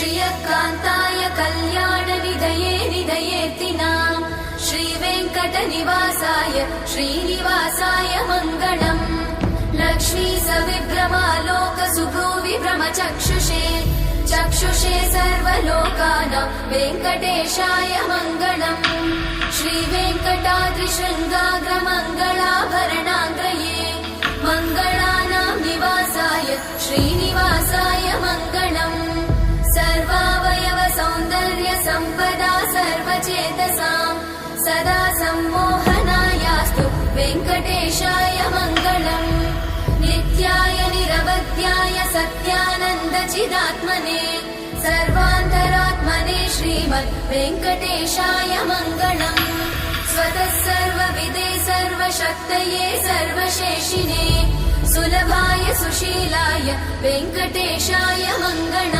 श्रियकान्ताय कल्याणनिधये निधयेऽर्तिनाम् श्रीवेङ्कटनिवासाय श्रीनिवासाय मङ्गलम् लक्ष्मी सविभ्रमालोकसुभ्रूविभ्रमचक्षुषे चक्षुषे सर्वलोकानां वेङ्कटेशाय मङ्गलम् श्रीवेङ्कटाद्रिशृङ्गाग्रमङ्गलाभरणाङ्गये मङ्गलानां निवासाय श्रीनिवासाय मङ्गलम् सर्वावयव सौन्दर्य सम्पदा सर्वचेतसां सदा सम्मोहनायास्तु वेङ्कटेशाय मङ्गलम् नित्याय निरवध्याय सत्यानन्दचिदात्मने सर्वान्तरात्मने श्रीमद् वेङ्कटेशाय मङ्गलम् स्वतः सर्वविदे सर्वशक्तये सर्वशेषिने सुलभाय सुशीलाय वेङ्कटेशाय मङ्गलम्।